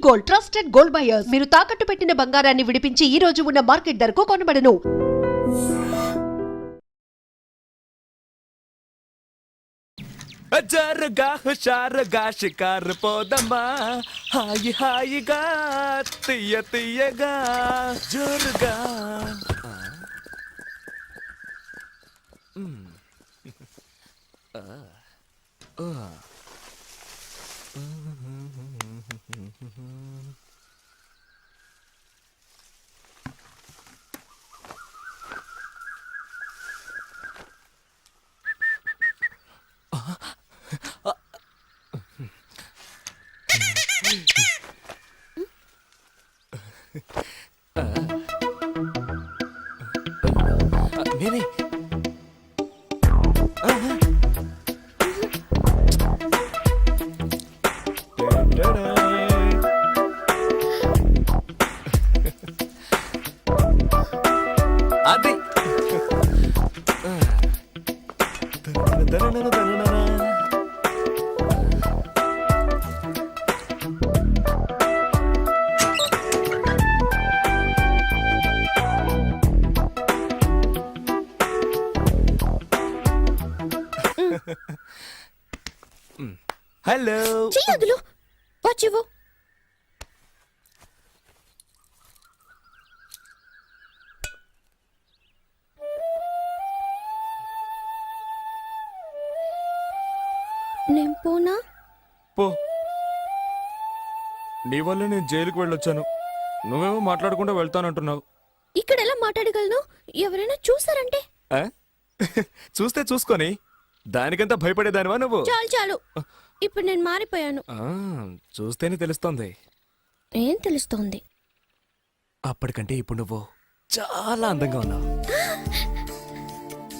Gold, trusted gold buyers. మీరు తాకట్టు పెట్టిన బంగారాన్ని విడిపించి ఈ రోజు ఉన్న మార్కెట్ ధరకు కొనబడను. జరగా హుషారుగా షికారు పోదమ్మా, హాయి హాయిగా తీయ తీయగా జోరుగా. నేనే అది హలో చెయ్యదులు వచ్చివు. నేను పోనా? పో. నీ వల్ల నేను జైలుకు వెళ్ళొచ్చాను, నువ్వేమో మాట్లాడకుండా వెళ్తానంటున్నావు. ఇక్కడ ఎలా మాట్లాడగలను? ఎవరైనా చూసారంటే? ఆ? చూస్తే చూసుకొని దానికంతా భయపడేదానివా నువ్వు? చాలు చాలు, ఇప్పుడు నేను మారిపోయాను. చూస్తేనే తెలుస్తోంది. ఏం తెలుస్తోంది? అప్పటికంటే ఇప్పుడు నువ్వు చాలా అందంగా ఉన్నావు.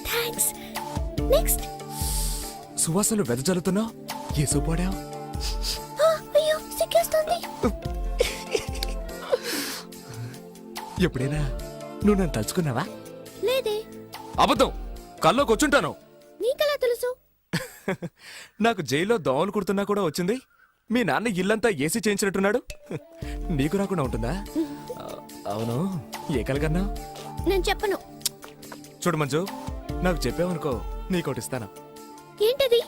థాంక్స్. నెక్స్ట్. సువాసనలు వెదజల్లుతున్నావు. ఏ సూపాడావు? అయ్యో సిగ్గేస్తుంది. ఎప్పుడైనా నువ్వు నన్ను తలుచుకున్నావా? లేదే. అబద్ధం, కల్లోకి వచ్చుంటాను. నీకెలా తెలుసు? నాకు జైల్లో దోమలు కుడుతున్నా కూడా వచ్చింది. మీ నాన్న ఇల్లంతా ఏసీ చేయించినట్టున్నాడు. నీకు రాకుండా ఉంటుందా? అవును, ఏ కలగన్నా? నేను చెప్పను. చూడు మంజు, నాకు చెప్పావనుకో నీకోటిస్తాను. ఏంటది?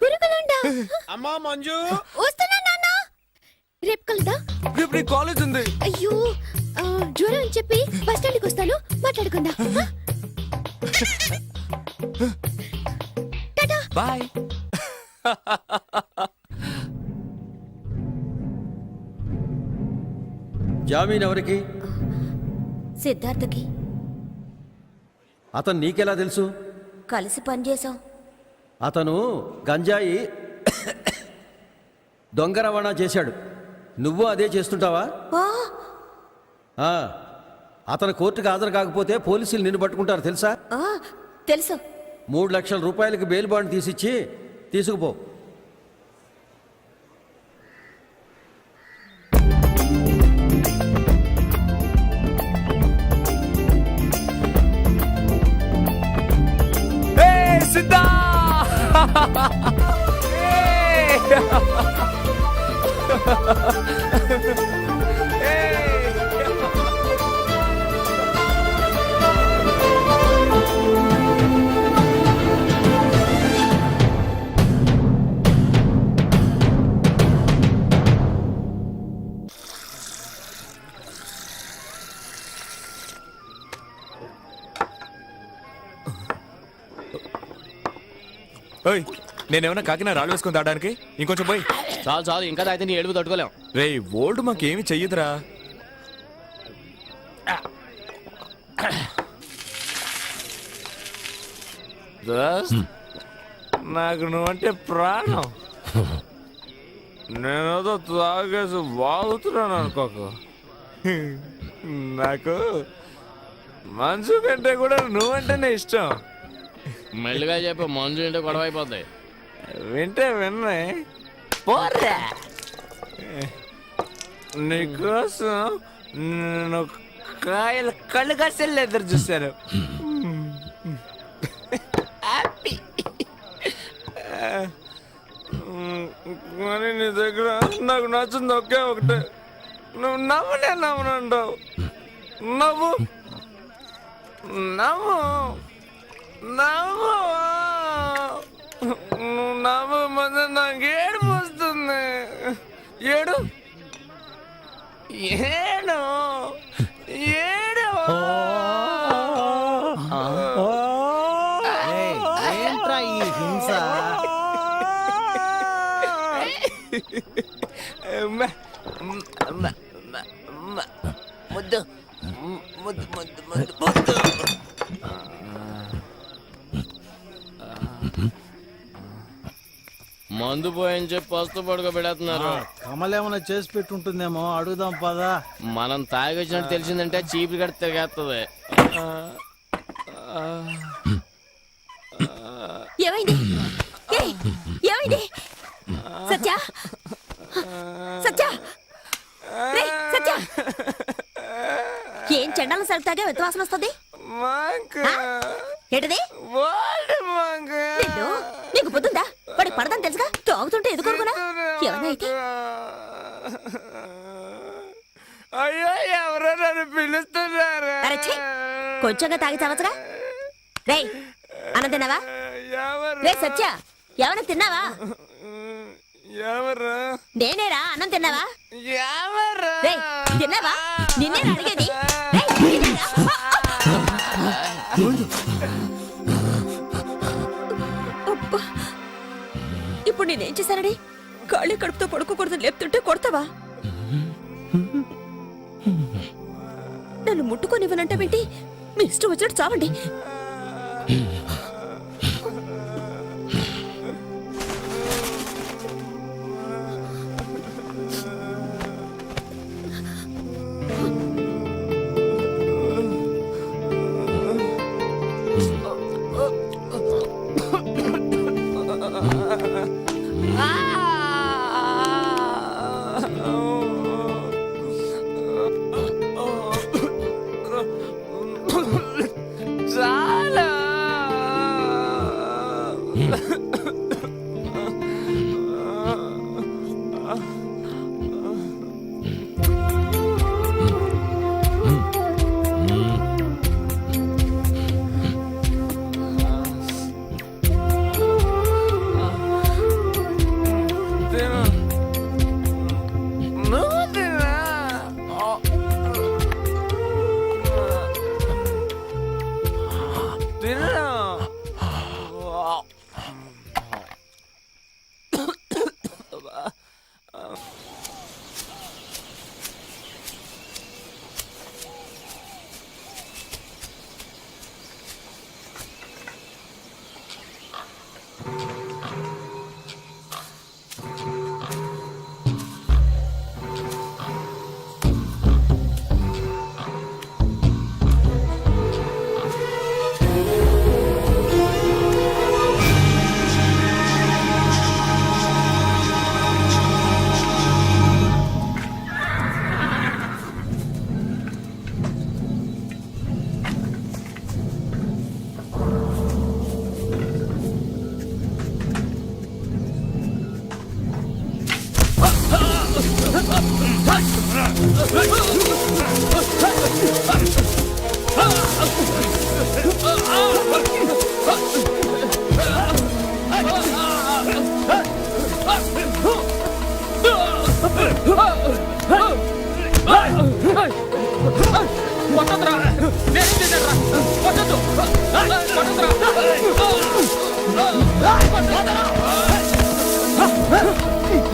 పురుగులుండా? అమ్మా మంజు, వస్తున్నా నాన్న. రేపు కలుదా? రేపు నీ కాలేజ్ ఉంది. అయ్యో, జ్వరం అని చెప్పి బస్ స్టాండ్కి వస్తాను, మాట్లాడుకుందా. టాటా బాయ్. జామీన్ ఎవరికి? సిద్ధార్థకి. అతను నీకెలా తెలుసు? కలిసి పనిచేసాం. అతను గంజాయి దొంగ రవాణా చేశాడు. నువ్వు అదే చేస్తుంటావా? అతను కోర్టుకు హాజరు కాకపోతే పోలీసులు నిన్ను పట్టుకుంటారు తెలుసా? తెలుసు. 3 లక్షల రూపాయలకి బెయిల్ బాండ్ తీసిచ్చి తీసుకుపో. సిద్ధా నేనేమన్నా కాకినా రాళ్ళు వేసుకుని తాగడానికి? ఇంకొంచెం పోయి. చాలు చాలు, ఇంకా తాగితే నీ ఏడుపు తట్టుకోలేం. రే, ఓల్డ్ మాకేమి చెయ్యదురా. నాకు నువ్వంటే ప్రాణం. నేనేదో తాగేసి వాగుతున్నాను అనుకోకు. నాకు మనసు కంటే కూడా నువ్వంటేనే ఇష్టం. మెల్లిగా చెప్పి మంజు ఇంటే గొడవ అయిపోతాయి. వింటే విన్నే పోరా. నీకోసం నేను కాయలు కళ్ళు కసలు ఎదురు చూశాను. కానీ నీ దగ్గర నాకు నచ్చింది ఒకే ఒకటే. నువ్వు నవ్వనే నవ్వనంటావు. నవ్వు నవ్వు నవ్వు. నువ్వు నవ్వు మధ్య నాకు ఏడుపు వస్తుంది. ఏడు ఏడు ఏడు. ఏంట్రా ఈ హింస? ముద్దు ముద్దు ముద్దు ముద్దు ముద్దు. మందు పోయని చెప్పి పస్తు పడుకోబెడుతున్నారు. కమలేమన్నా చేసి పెట్టుంటుందేమో, అడుగుదాం పదా. మనం తాగి వచ్చినట్టు తెలిసిందంటే చీపులు కడితే తిరిగేస్తుంది. ఏమైంది? ఏయ్, ఏమైంది? సత్య సత్య రేయ్, సత్య ఏం చెండాలం సరుకుతాగా వెతవాసన వస్తుంది? ఏంటది? నిన్ను, నీకు పొద్దుందా? వాడికి పడదని తెలుసుగా, తాగుతుంటే ఎదుకోరుకున్నా ఏమన్నా అయితే? అయ్యో ఎవరో నన్ను పిలుస్తున్నారా? అరే ఛీ, కొంచెంగా తాగి చావచ్చుగా. రేయ్, అన్నం తిన్నావా? రే సత్య, ఏమన్నా తిన్నావా? ఎవరు? నేనేరా, అన్నం తిన్నావా? ఎవరు? రేయ్, తిన్నావా? నిన్నేరా అడిగేది. రేయ్, తిన్నారా? అబ్బా, ఇప్పుడు నేనేం చేశానని ఖాళీ కడుపుతో పడుకోకూడదు లేపుతుంటే కొడతావా? నన్ను ముట్టుకొనివ్వనంటావేంటి? మీ ఇష్టం వచ్చినట్టు చావండి.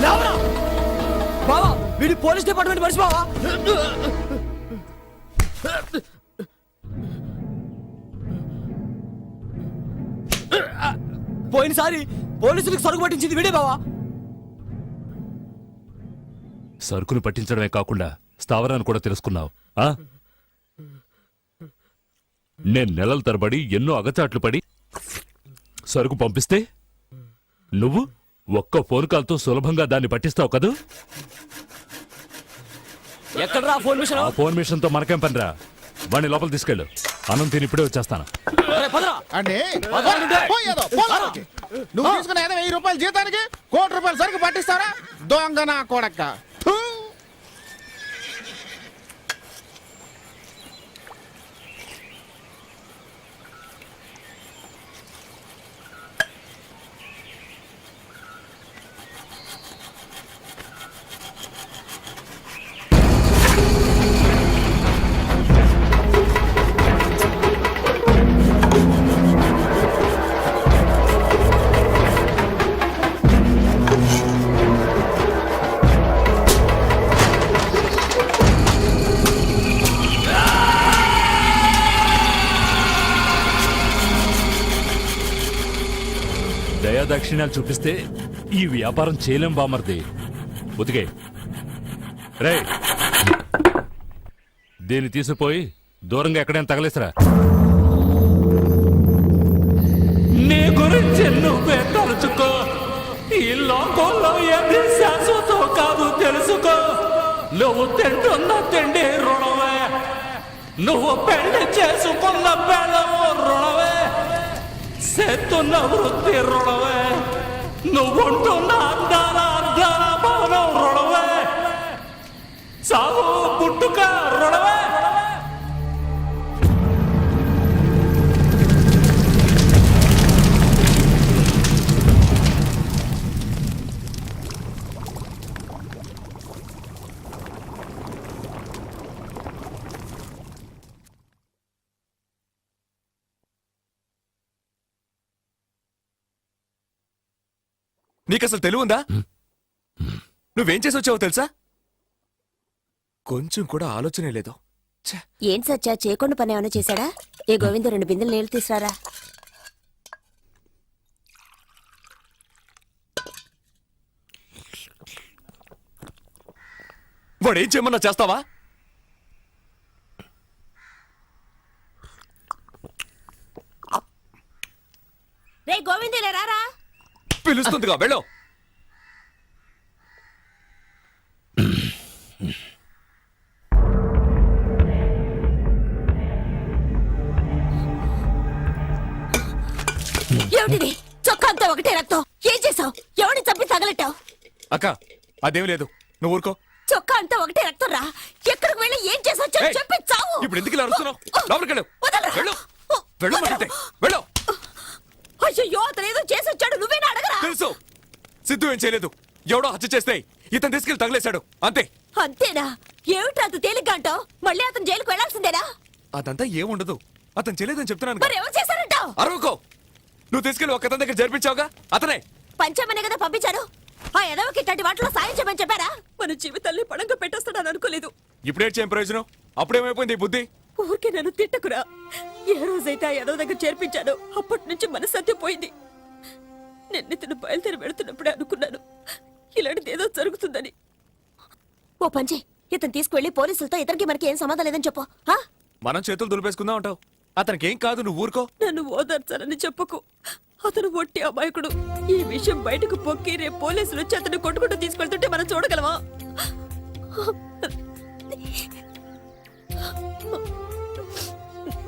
చాలా బావా, వీడి పోలీస్ డిపార్ట్మెంట్ మనిషి బావా. పోయినసారి పోలీసులకు సరుకు పట్టించింది వీడే బావా. సరుకును పట్టించడమే కాకుండా స్థావరాన్ని కూడా తెలుసుకున్నావు ఆ? నేను నెలల తరబడి ఎన్నో అగచాట్లు పడి సరుకు పంపిస్తే నువ్వు ఒక్క ఫోన్ కాల్తో సులభంగా దాన్ని పట్టిస్తావు కదూ? ఎక్కడరా ఫోన్ మిషన్? ఆ ఫోన్ మిషన్ తో మనకేం పనిరా? వాడిని లోపల తీసుకెళ్ళు. అన్నం తిని ఇప్పుడే వచ్చేస్తాను. పదరా. అంటే పోయేదో, పోదానికి. నువ్వు తీసుకున్న 1000 రూపాయల జీతానికి 1 కోటి రూపాయల సరుకు పట్టిస్తారా దొంగ నా కొడక్క. ఫు. దయాదాక్షిణ్యాలు చూపిస్తే ఈ వ్యాపారం చేయలేం బామర్ది. ఉతికే రే, దీన్ని తీసుకుపోయి దూరంగా ఎక్కడైనా తగలేసరా. నీ గురించి నువ్వే తలుచుకో, ఈ లోకంలో ఏది శాశ్వతం కాదు తెలుసుకో. నువ్వు తింటున్న తిండి రుణవే, నువ్వు పెళ్లి చేసుకున్న బెళ్ళము రుణవే, చేస్తున్న వృత్తి రుణవే, నువ్వుంటున్న అందాల అందాల భవనం రుణవే, సాగు పుట్టుక రుణవే. నీకసలు తెలివుందా? నువ్వేం చేసి వచ్చావో తెలుసా? కొంచెం కూడా ఆలోచనే లేదు. ఛే! ఏం సత్యా చేయకుండా పని ఏమైనా చేశాడా? ఏ గోవింద 2 బిందెలు నీళ్లు తీసుకురారా. వాడు ఏం చేయమన్నా చేస్తావా? రే గోవిందులే రారా. పిలుస్తుందిగా, వెళ్ళు. ఏమిటిది? చొక్కా అంతా ఒకటే రక్తం. ఏం చేసావు? ఎవరిని చంపి తగలెట్టావు? అక్క, అదేం లేదు, నువ్వు ఊరుకో. చొక్కా అంతా ఒకటే రక్తం రా. ఎక్కడికి వెళ్ళి ఏం చేసావు ఏయ్! చెప్పి చావు. ఇప్పుడు ఎందుకు ఇలా అరుస్తున్నావు? లోపలికి వెళ్ళు. వదలరా. వెళ్ళు. వెళ్ళమంటుంటే వెళ్ళు. అయ్యో అతను ఏదో చేసి వచ్చాడు, నువ్వేనా అడగరా? తెలుసు, సిద్ధు ఏం చేయలేదు. ఎవడో హత్య చేస్తే ఇతను తీసుకెళ్లి తగిలేశాడు, అంతే. అంతేనా? ఏమిటి అంత తేలిగ్గా అంటావు? మళ్ళీ అతను జైలుకు వెళ్లాల్సిందేనా? అదంతా ఏముండదు, అతను చేయలేదని చెప్తున్నాను. మరి ఎవరు చేశారంటావు? అరవకో. నువ్వు తీసుకెళ్లి ఒక్కతని దగ్గర జరిపించావుగా, అతనే. పంచమనే కదా పంపించారు. ఆ ఎదవకి ఇట్లాంటి వాటిలో సాయం చేయమని చెప్పారా? మన జీవితాన్ని పడంగా పెట్టేస్తాడని అనుకోలేదు. ఇప్పుడేం చేయం ప్రయోజనం? అప్పుడేమైపోయింది ఈ బుద్ధి? ఊరికే నన్ను తిట్టకురా. ఏ రోజైతే ఆ ఎదవ దగ్గర చేర్పించాను అప్పటి నుంచి మనసత్యం పోయింది. నిన్నితను బయలుదేరి వెళుతున్నప్పుడే అనుకున్నాను ఇలాంటిది ఏదో జరుగుతుందని. ఓ పంచే, ఇతను తీసుకువెళ్ళి పోలీసులతో ఇతనికి మనకి ఏం సంబంధం లేదని చెప్పు. ఆ? మనం చేతులు దులిపేసుకుందాం అంటావు. అతనికి ఏం కాదు, నువ్వు ఊరుకో. నన్ను ఓదార్చాలని చెప్పకు. అతను ఒట్టి అమాయకుడు. ఈ విషయం బయటకు పొక్కి రేపు పోలీసులు వచ్చి అతను కొట్టుకుంటూ తీసుకెళ్తుంటే మనం చూడగలమా?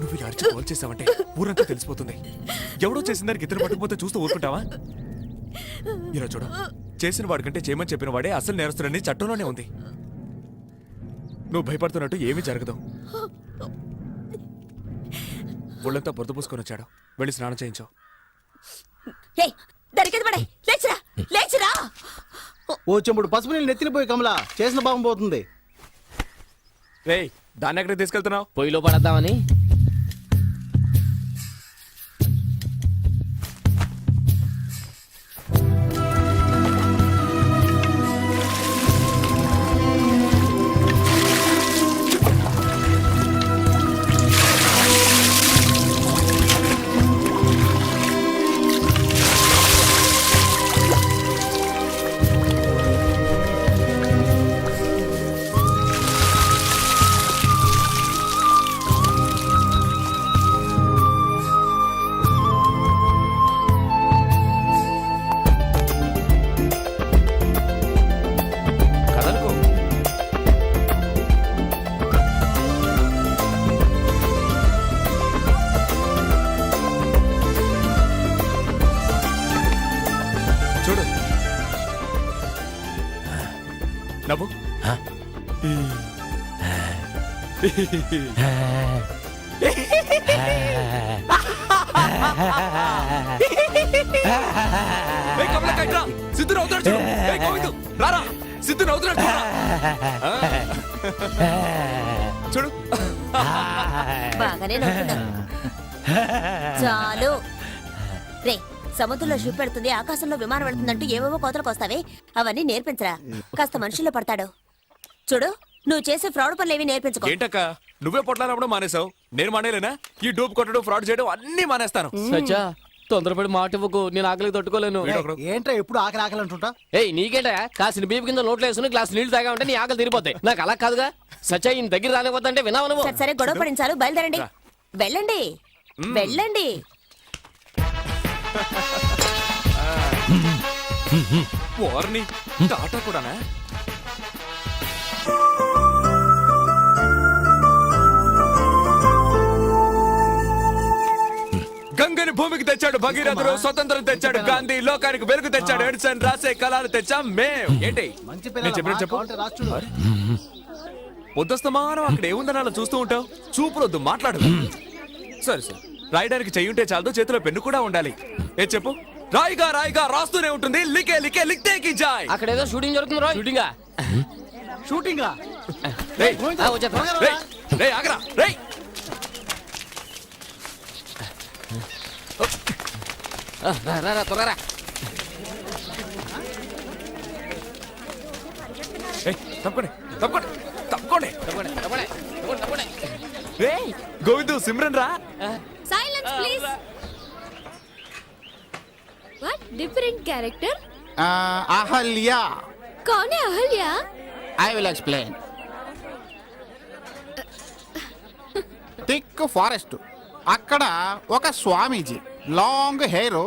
నువ్వు ఇలా అరిచి కాల్ చేసావంటే ఊరంతా తెలిసిపోతుంది. ఎవడో చేసిన దానికి ఇతను పట్టుకుపోతే చూస్తూ ఊరుకుంటావా? ఇలా చూడు, చేసిన వాడికంటే చేయమని చెప్పిన వాడే అసలు నేరస్తుడని చట్టంలోనే ఉంది. నువ్వు భయపడుతున్నట్టు ఏమీ జరగదు. ఒళ్ళంతా బురద పూసుకొని వచ్చాడు, వెళ్ళి స్నానం చేయించు. లేచిరా. ఓ చెంబుడు పసుపు నీళ్ళు నెత్తిలిపోయి కమలా చేసిన పాపం పోతుంది. రేయ్, దాన్ని ఎక్కడికి తీసుకెళ్తున్నావు? పొయ్యిలో పడద్దామని. ఏయ్, కమలక్క, ఇట్రా. సిద్ధు నవ్వుతున్నాడు చూడు. ఏయ్, గోవిందు, రారా. సిద్ధు నవ్వుతున్నాడు చూడురా. చూడు. బాగానే నవ్వుతున్నావు. చాలు రే, సముద్రంలో షిప్ పెడుతుంది, ఆకాశంలో విమానం వెళ్తుందంటూ ఏవేవో కోతలకు వస్తావే, అవన్నీ నేర్పించరా. కాస్త మనుషుల్లో పడతాడు. చూడు, నువ్వు చేసే ఫ్రాడ్ పనులు ఏవి నేర్పించుకో. ఏంటక్క నువ్వే పొట్లాడప్పుడు మానేసావు, నేను మానేలేనా? ఈ డూప్ కొట్టడం, ఫ్రాడ్ చేయడం అన్ని మానేస్తాను. సచ్చా తొందరపడి మాట ఇవ్వకు, నేను ఆకలికి తట్టుకోలేను. వీడొకడు. ఏంట్రా ఎప్పుడు ఆకలి ఆకలి అంటుంటా? ఏయ్ నీకేంటా కాసిన బీపు కింద నోట్లో వేసుకుని గ్లాస్ నీళ్లు తాగా ఉంటే నీ ఆకలి తీరిపోతాయి. నాకు అలా కాదుగా. సచ్చా ఈయన దగ్గర రానిపోతుంటే విన్నావు నువ్వు. సరే సరే, గొడవ పడించాలు, బయలుదేరండి. వెళ్ళండి వెళ్ళండి. వారిని టాటా కూడానా? గంగని భూమికి తెచ్చాడు భగీరథుడు, స్వతంత్రం తెచ్చాడు గాంధీ, లోకానికి వెలుగు తెచ్చాడు ఎడిసన్, రాసే కళలు తెచ్చాం మేం. ఏంటి మంచి నేను చెప్పినట్టు చెప్పు. పిల్లలు రాష్ట్రుడు. పొద్దుస్తమానం అక్కడ ఏముందని అలా చూస్తూ ఉంటావు? చూపులొద్దు, మాట్లాడు. సరే సరే, రాయడానికి చెయ్యుంటే చాలదు, చేతిలో పెన్ను కూడా ఉండాలి. ఏ చెప్పు. రాయిగా రాయిగా రాస్తూనే ఉంటుంది, లికే లికే లిక్తే కి జాయ్. అక్కడ ఏదో షూటింగ్ జరుగుతుంది రో. షూటింగా షూటింగ్ రా. రేయ్, వచ్చేస్తా. రేయ్, రేయ్, ఆగరా, రేయ్. త్వరగా ఏయ్, తప్పకోండి, తప్పకోండి, తప్పకోండి. రేయ్, గోవిందు, సిమ్రన్ రా. Silence, please. What different character? Ahalya. कौन है Ahalya? I will explain. Thick forest, అక్కడ ఒక స్వామీజీ, లాంగ్ హెయిర్,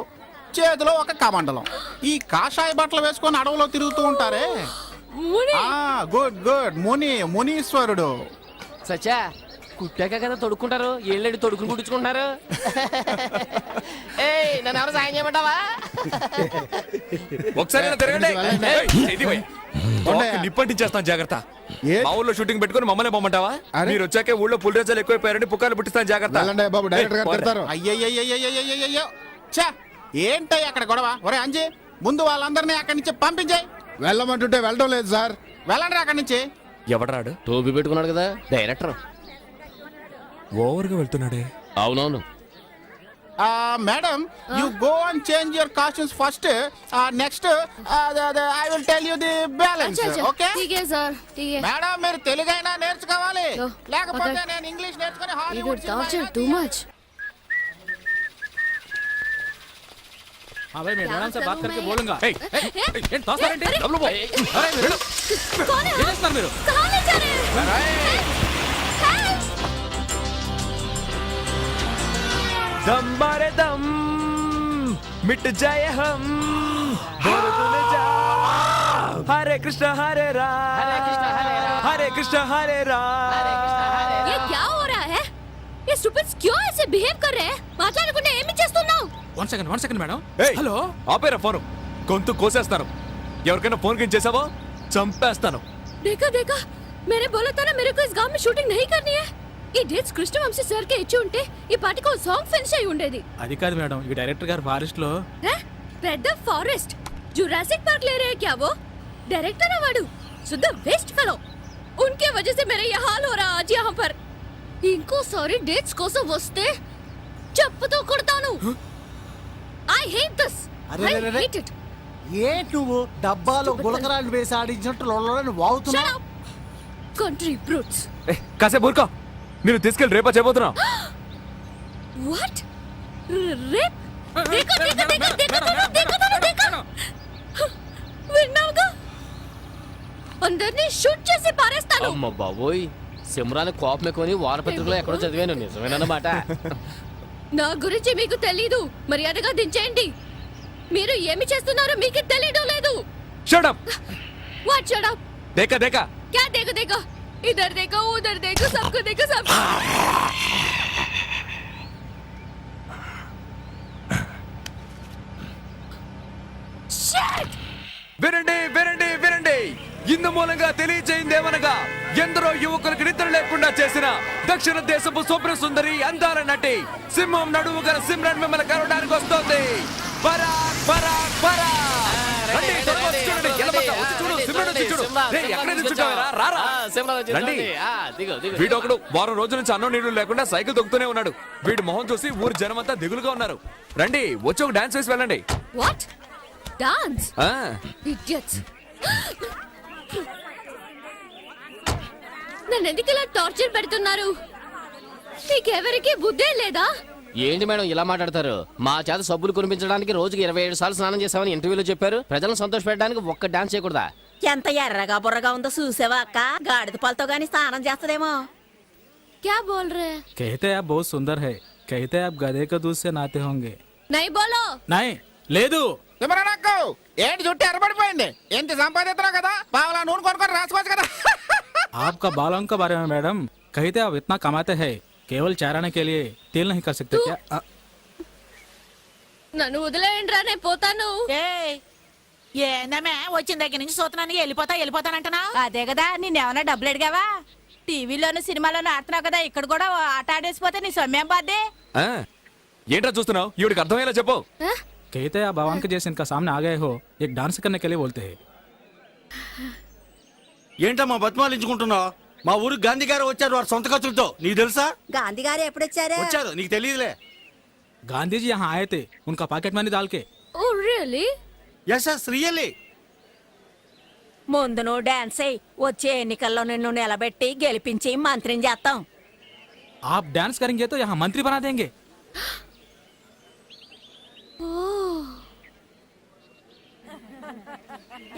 చేతిలో ఒక కమండలం. ఈ కాషాయ బట్టలు వేసుకొని అడవిలో తిరుగుతూ ఉంటారే. मुनि. Good good, మునీశ్వరుడు. సచ్చా కుట్టాక కదా తొడుక్కుంటారు, ఏళ్ళడి తొడుకుని కుట్టించుకుంటున్నారు. ఏయ్ నన్ను ఎవరు సాయం చేయమంటావా? ఒకసారి ఇలా తిరగండి. ఏయ్, ఇది పోయి. తోక నిప్పంటించేస్తాను, జాగ్రత్త. మా ఊళ్ళో షూటింగ్ పెట్టుకుని మమ్మల్ని పొమ్మంటావా? మీరు వచ్చాకే ఊళ్ళో పులిరేజాలు ఎక్కువైపోయారని పుకార్లు పుట్టిస్తాను, జాగ్రత్త. బాబు, డైరెక్టర్ గారు తిడతారు. అయ్యయ్యయ్యయ్యయ్యయ్యో, ఛా, ఏంటయ్య అక్కడ గొడవ? ఒరే అంజీ, ముందు వాళ్ళందరినీ అక్కడి నుంచి పంపించాయి. వెళ్ళమంటుంటే వెళ్ళడం లేదు సార్. వెళ్ళండి అక్కడి నుంచి. ఎవడరాడు? టోపీ పెట్టుకున్నాడు కదా డైరెక్టర్. ఓవర్గా వెళ్తున్నాడే. అవునవును. Madam, you go and change your costumes first. Next I will tell you the balance. अच्छा अच्छा ఓకే ठीक है सर, ठीक है. మేడం, మీరు తెలుగైనా నేర్చుకోవాలి, लो, లేకపోతే पकड़. నేను ఇంగ్లీష్ నేర్చుకుని You Hollywood did torture too much. हाँ भाई, मैं मैडम से बात करके मैं- बोलूंगा. ఏయ్, ఏయ్, ఏయ్, ఏంటి తోస్తారేంటి? డబ్బులు పో. అరే, వెళ్ళు. कौन है? ఏం చేస్తున్నారు మీరు? कहाँ ले जा रहे हैं? दम मारे दम मिट जाए हम बोल तूने जा हरे कृष्ण हरे राम हरे कृष्ण हरे राम. ये क्या हो रहा है? ये स्टूपिड्स क्यों ऐसे बिहेव कर रहे हैं? మాట్లాడకుండా ఏమి చేస్తున్నావు? One second madam. ఏయ్, హలో. ఆపేరా ఫోను. గొంతు కోసేస్తాను. ఎవరికైనా ఫోన్ కింద చేసావో చంపేస్తాను. देखा देखा, मैंने बोला था ना मेरे को इस गांव में शूटिंग नहीं करनी है. ఈ డేట్స్ కృష్ణవంశీ సార్ కి ఇచ్చి ఉంటే ఈ పాటికి ఒక సాంగ్ ఫినిష్ అయి ఉండేది. అది కాదు మేడం, ఈ డైరెక్టర్ గారు ఫారెస్ట్ లో. రే, పెద్ద ఫారెస్ట్ जुरासिक पार्क ले रहे हैं क्या वो? डायरेक्टर है वाडू, शुद्ध वेस्ट फेलो. उनके वजह से मेरा ये हाल हो रहा आज यहाँ पर. इनको सारी डेट्स కోసం వస్తే చెప్పుతో కొడతాను. I hate this. అరే, I అరే, అరే. hate it. ఏంటి నువ్వు డబ్బాలో గులకరాలు వేసి ఆడించినట్టు లొల్లని Shut వాగుతున్నావు? up. Country brutes. ఏయ్, కాసేపు ఊరుకో. నేను తీసుకెళ్ళి రేపా చేయబోతున్నా. What? Rape? देखो देखो देखो देखो देखो. విన్నావుగా? అందరినీ షూట్ చేసి పారేస్తాను. అమ్మ బాబోయ్, సిమ్రాన్ కోపం ఎక్కువని వారపత్రికలో ఎక్కడో చదివాను. నిజమేనన్నమాట. నా గురించి మీకు తెలీదు, మర్యాదగా దించేయండి. మీరు ఏమి చేస్తున్నారో మీకు తెలియడం లేదు. Shut up. What shut up? देखा देखा. क्या देखो देखो? इधर देखो उधर देखो, सबको देखो सब. Shit! వినండి వినండి వినండి. ఇందు మూలంగా తెలియజేయిందేమనగా ఎందరో యువకులకు నిద్ర లేకుండా చేసిన దక్షిణ దేశపు సుప్ర సుందరి అందాల నటి సింహం నడుము గల సిమ్రన్ మిమ్మల్ని కలవడానికి వస్తోంది. పరాక్ పరాక్ పరాక్. రండి, త్వరగా వచ్చి చూడండి. ఎల్లబక్క, వచ్చి చూడు, సిమ్రన్ వచ్చి చూడు. రేయ్, ఎక్కడే నిల్చుంటావురా? రారా. రండి. వీడు ఒకడు వారం రోజుల నుంచి అన్నం నీళ్లు లేకుండా సైకిల్ తొక్కుతూనే ఉన్నాడు. వీడి మొహం చూసి ఊరి జనమంతా దిగులుగా ఉన్నారు. రండి, వచ్చి ఒక డాన్స్ వేసి వెళ్ళండి. What dance? ఆ, ఇడియట్స్. నన్ను ఎందుకు ఇలా టార్చర్ పెడుతున్నారు? మీకెవరికి బుద్ధే లేదా? ఏంటి మేడం ఇలా మాట్లాడతారు? మా చేత సబ్బులు కురిపించడానికి రోజుకి 27 సార్లు స్నానం చేసామని ఇంటర్వ్యూలో చెప్పారు. ప్రజలను సంతోష పెట్టడానికి ఒక్క డాన్స్ చేయకూడదా? ఎంత ఎర్రగా బుర్రగా ఉందో చూసావా అక్క? గాడిద పాలతో గాని స్నానం చేస్తదేమో. क्या बोल रहे हैं? कहते हैं आप बहुत सुंदर है, कहते हैं आप गधे का दूध से नहाते होंगे. नहीं बोलो. नहीं లేదు. సిమరనక్కు ఏంటి జుట్టు ఎర్రబడిపోయింది? ఎంత సంపాదిస్తున్నావు కదా, పావలా నూనె కొనుక్కొని రాసుకోవచ్చు కదా. आपका बालों के बारे में मैडम कहते आप इतना कमाते हैं, केवल चाराने के लिए तेल नहीं कर सकते क्या? నన్ను వదిలేయండి రా, నేను పోతాను. ఏందమ్మే వచ్చిన దగ్గర నుంచి చూస్తున్నాను వెళ్ళిపోతానంటున్నా. అదే కదా, నిన్నేమన్నా డబ్బులు అడిగావా? టీవీలోను సినిమాలోను ఆడుతున్నావు కదా, ఇక్కడ కూడా ఆట ఆడేసిపోతే నీ సొమ్మేం బాధ్యే? ఆ. ఏంట్రా చూస్తున్నావు? ఈవిడికి అర్థమయ్యేలా చెప్పు. कहते हैं आप भगवान के जैसे इनका सामने आ गए हो, एक डांस करने के लिए बोलते हैं. ఏంటమ్మా బతిమాలించుకుంటున్నావు? మా ఊరికి గాంధీ గారు వచ్చారు వారి సొంత ఖర్చులతో. నీకు తెలుసా? గాంధీ గారు ఎప్పుడొచ్చారు? వచ్చారు, నీకు తెలియదులే. गांधी जी यहाँ आए थे, उनका पॉकेट मनी डाल के. Oh really? Yes yes really. ముందు నువ్వు డాన్స్ అయ్యి వచ్చే ఎన్నికల్లో నిన్ను నిలబెట్టి గెలిపించి మంత్రిని చేస్తాం. आप डांस करेंगे तो यहाँ मंत्री बना देंगे.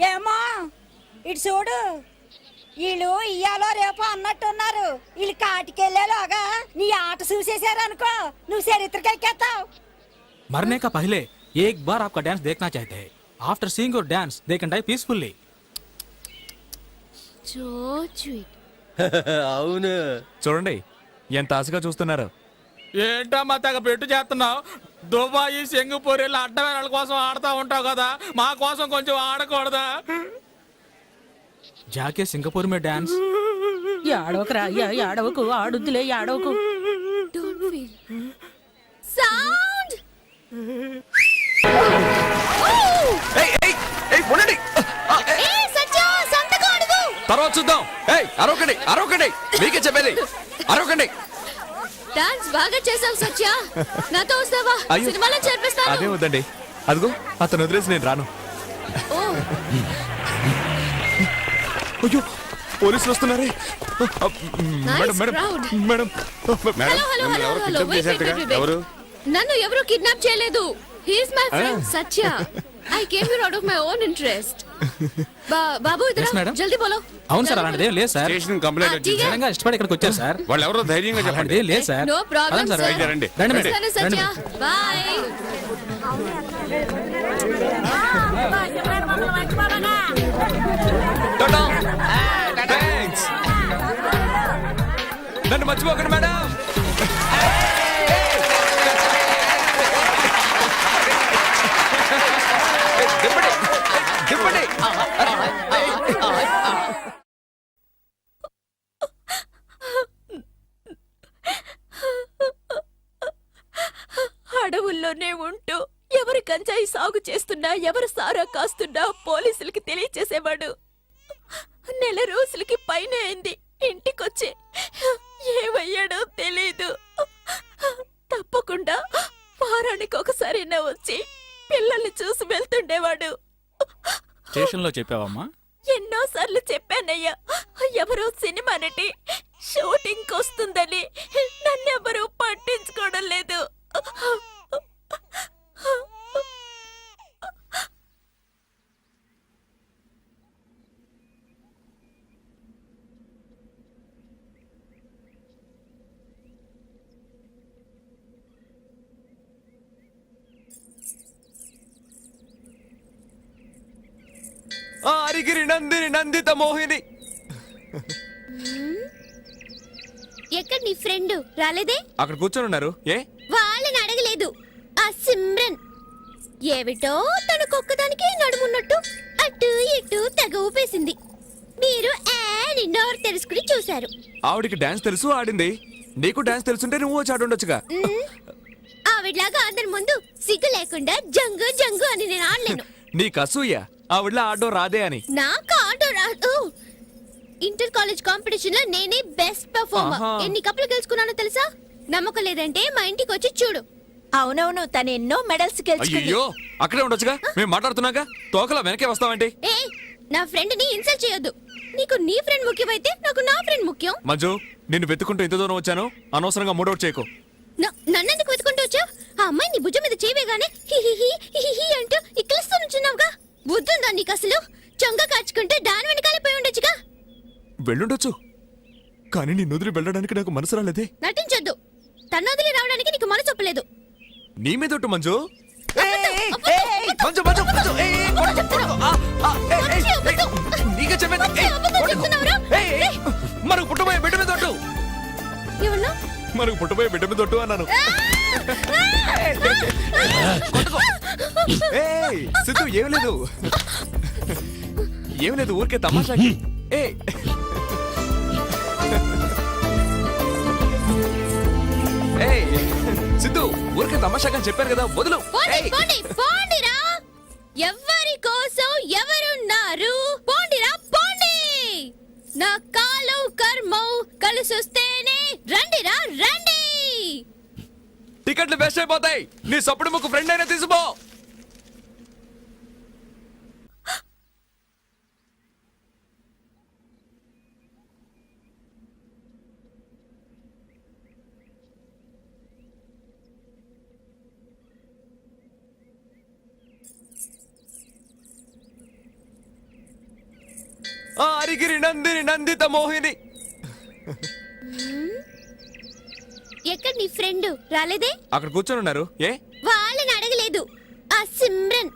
ఏమో ఇటు చూడు, వీళ్ళు ఇయ్యాలో రేపు అన్నట్టున్నారు. వీళ్ళు కాటికెళ్ళేలాగా నీ ఆట చూసేశారు అనుకో, నువ్వు చరిత్రకెక్కేస్తావు. मरने का पहले एक बार आपका डांस देखना चाहते हैं. After seeing your dance they can die peacefully. So sweet. అవును. చూడండి ఎంత ఆశగా చూస్తున్నారు. ఏంటమ్మా తెగ పెట్టు చేస్తున్నావు? దుబాయ్ సింగపూర్ ఇలా అడ్డమైన వాళ్ళ కోసం ఆడుతూ ఉంటావు కదా, మా కోసం కొంచెం ఆడకూడదా? జాకే సింగపూర్ మే డాన్స్. ఏడవకురా, ఏడవకు, ఆడుద్దులే, ఏడవకు. Don't feel. సౌండ్. ఏయ్, ఏయ్, ఏయ్, ఉండండి. ఏ సత్య, సంతకం అడుగు. తర్వాత చూద్దాం. ఏయ్, అరవకండి, అరవకండి. మీకే చెప్పేది, అరవకండి. డాన్స్ బాగా చేసావు సత్య. నాతో వస్తావా? అయ్యో. సినిమాలో చేర్పిస్తాను. అదే వద్దండి. అదిగో అతను వదిలేసి నేను రాను. ఓ, అయ్యో, పోలీసులు వస్తున్నారే. Madam, madam, crowd. Madam. Hello hello hello hello. ఎవరు? నన్ను ఎవరు కిడ్నాప్ చేయలేదు. He is my friend Satya. I came here out of my own interest. బాబు Yes, ఇద్దరు madam. జల్దీ బోలో. అవును సార్, అలాంటిదేం లేదు సార్. నిజంగా ఇష్టపడి ఇక్కడికి వచ్చారు సార్. వాళ్ళు ఎవరో ధైర్యంగా అలాంటిదేం లేదు సార్. నో ప్రాబ్లం పదండి సార్, సార్. రండి, రండి మేడం. సరే సత్య, బాయ్. టాటా. Thanks. నన్ను మర్చిపోకండి మేడం. దింపండి, దింపండి. అడవుల్లోనే ఉంటూ ఎవరు గంజాయి సాగు చేస్తున్నా, ఎవరు సారా కాస్తున్నా పోలీసులకి తెలియచేసేవాడు. నెల రోజులకి పైన అయింది ఇంటికొచ్చి. ఏమయ్యాడో తెలీదు. తప్పకుండా వారానికి ఒకసారైనా వచ్చి పిల్లల్ని చూసి వెళ్తుండేవాడు. స్టేషన్ లో చెప్పావమ్మా? ఎన్నోసార్లు చెప్పానయ్యా, ఎవరో సినిమా నటి షూటింగ్ వస్తుందని. నన్నెవరూ పట్టించుకోవడం లేదు. అరిగిరి నందిని నందిత మోహిని. ఎక్కడ నీ ఫ్రెండ్ రాలేదే? అక్కడ కూర్చొని ఉన్నారు. ఏ వాళ్ళని అడగలేదు. ఆ సిమ్రన్ ఏమిటో తనకొక్కదానికి నడుమున్నట్టు అటు ఇటు తెగ ఊపేసింది. మీరు అని నోరు తెరుచుకుని చూశారు. ఆవిడికి డాన్స్ తెలుసు, ఆడింది. నీకు డాన్స్ తెలుసుంటే నువ్వు వచ్చి ఆడుండొచ్చుగా. ఆవిడలాగా అందరి ముందు సిగ్గు లేకుండా జంగు జంగు అని నేను ఆడలేను. నీకు అసూయ ఆవిడలా ఆడడం రాదే అని. నాకు ఆటో రాదు. ఇంటర్ కాలేజ్ కాంపిటీషన్ లో నేనే బెస్ట్ పర్ఫార్మర్. ఆహా. ఎన్ని కప్పులు గెలుచుకున్నానో తెలుసా? నమ్మకం లేదంటే మా ఇంటికి వచ్చి చూడు. అవునవును, తను ఎన్నో మెడల్స్ గెలుచుకుంది. అయ్యో అక్కడే ఉండొచ్చుగా, మేము మాట్లాడుతున్నాగా. తోకలా వెనకే వస్తావంటే. ఏ నా ఫ్రెండ్ ని ఇన్సల్ట్ చేయొద్దు. నీకు నీ ఫ్రెండ్ ముఖ్యమైతే నాకు నా ఫ్రెండ్ ముఖ్యం. మంజు, నిన్ను వెతుకుంటూ ఇంత దూరం వచ్చాను, అనవసరంగా మూడౌట్ చేయకు. నన్నెందుకు వెతుకుంటూ వచ్చావు? ఆ అమ్మాయి నీ భుజం మీద చేయవేగానే హిహిహి హిహిహి అంటూ ఇక్కలిస్తూ నుంచున్నావుగా. బుద్ధుందా నీకు అసలు? చొంగ కాచుకుంటే దాని వెనకాలే పోయి ఉండొచ్చుగా. వెళ్ళుండొచ్చు, కానీ నీ నుదిరి వెళ్ళడానికి నాకు మనసు రాలేదే. నటించొద్దు. తన్నొదిలి రావడానికి నీకు మనసు ఒప్పలేదు. నీ మీదొట్టు మంజు. అబద్ధం. మంజు, మంజు, మంజు. కొడకు, కొడకు. నీకే చెప్పేది. అబద్ధం చెప్తున్నావురా? మనకు పుట్టబోయే బిడ్డ మీదొట్టు. ఏమన్నా? మనకు పుట్టబోయే బిడ్డ మీదొట్టు అన్నాను. కొట్టుకో. ఏయ్, సిద్ధు, ఏం లేదు, ఏం లేదు, ఊరికే తమాషాకి. ఏయ్, ఏయ్, సిద్ధు, ఊరికే తమాషాగా చెప్పారు కదా, వదులు. పోండి, పోండి, పోండిరా. ఎవరి కోసం ఎవరున్నారు? పోండిరా, పోండి. నా కాలం కర్మం కలిసొస్తేనే రండిరా, రండి. టికెట్లు వేస్ట్ అయిపోతాయి. నీ సప్పుడు ముక్కు ఫ్రెండ్ అయినా తీసుకో. అరిగిరి నందిని నందిత మోహిని. ఎక్కడ నీ ఫ్రెండ్ రాలేదే? అక్కడ కూర్చొని ఉన్నారు. ఏ వాళ్ళని అడగలేదు. ఆ సిమ్రన్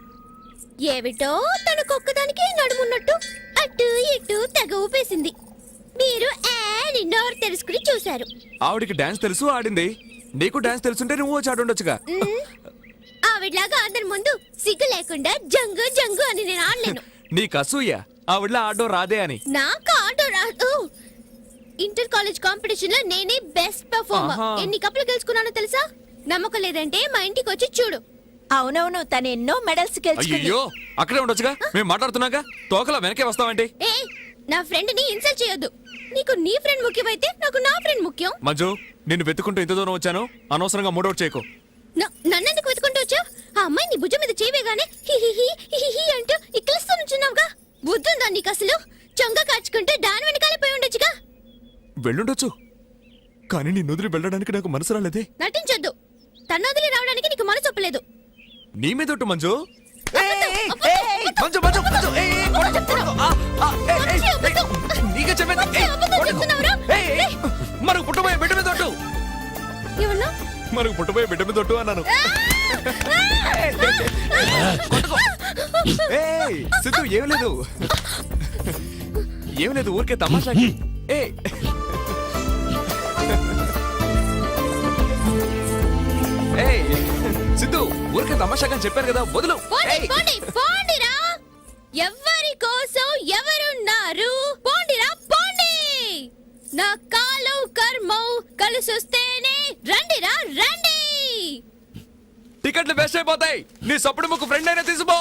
ఏమిటో తనకొక్కదానికి నడుమున్నట్టు అటు ఇటు తెగ ఊపేసింది. మీరు అని నోరు తెరుచుకుని చూశారు. ఆవిడికి డాన్స్ తెలుసు, ఆడింది. నీకు డాన్స్ తెలుసుంటే నువ్వు వచ్చి ఆడుండొచ్చుగా. ఆవిడలాగా అందరి ముందు సిగ్గు లేకుండా జంగు జంగు అని నేను ఆడలేను. నీకు అసూయ ఆవిడలా ఆడడం రాదే అని. నాకు ఆటో రాదు. ఇంటర్ కాలేజ్ కాంపిటీషన్ లో నేనే బెస్ట్ పర్ఫార్మర్. ఆహా. ఎన్ని కప్పులు గెలుచుకున్నానో తెలుసా? నమ్మకం లేదంటే మా ఇంటికి వచ్చి చూడు. అవునవును, తను ఎన్నో మెడల్స్ గెలుచుకుంది. అయ్యో అక్కడే ఉండొచ్చుగా, మేము మాట్లాడుతున్నాగా. తోకలా వెనకే వస్తావంటే. ఏ నా ఫ్రెండ్ ని ఇన్సల్ట్ చేయొద్దు. నీకు నీ ఫ్రెండ్ ముఖ్యమైతే నాకు నా ఫ్రెండ్ ముఖ్యం. మంజు, నిన్ను వెతుకుంటూ ఇంత దూరం వచ్చాను, అనవసరంగా మూడౌట్ చేయకు. నన్నెందుకు వెతుకుంటూ వచ్చావు? ఆ అమ్మాయి నీ భుజం మీద చేయవేగానే హిహిహి హిహిహి అంటూ ఇక్కలిస్తూ నుంచున్నావుగా. బుద్ధుందా నీకు అసలు? చొంగ కాచుకుంటే దాని వెనకాలే పోయి ఉండొచ్చుగా. వెళ్ళుండొచ్చు, కానీ నీ నుదిరి వెళ్ళడానికి నాకు మనసు రాలేదే. నటించొద్దు. తన్నొదిలి రావడానికి నీకు మనసు ఒప్పలేదు. నీ మీదొట్టు మంజు. అబద్ధం. మంజు, మంజు, మంజు. కొడకు, కొడకు. నీకే చెప్పేది. అబద్ధం చెప్తున్నావురా? మనకు పుట్టబోయే బిడ్డ మీదొట్టు. ఏమన్నా? మనకు పుట్టబోయే బిడ్డ మీదొట్టు అన్నాను. కొట్టుకో. ఏయ్, సిద్ధు, ఏం లేదు, ఏం లేదు, ఊరికే తమాషాకి. ఏయ్, ఏయ్, సిద్ధు, ఊరికే తమాషాగా చెప్పారు కదా, వదులు. పోండి, ఏయ్. పోండి, పోండిరా. ఎవరి కోసం ఎవరున్నారు? పోండిరా, పోండి. నా కాలం కర్మం కలిసొస్తేనే రండిరా, రండి. టికెట్లు వేస్ట్ అయిపోతాయి. నీ సప్పుడు ముక్కు ఫ్రెండ్ అయినా తీసుకో.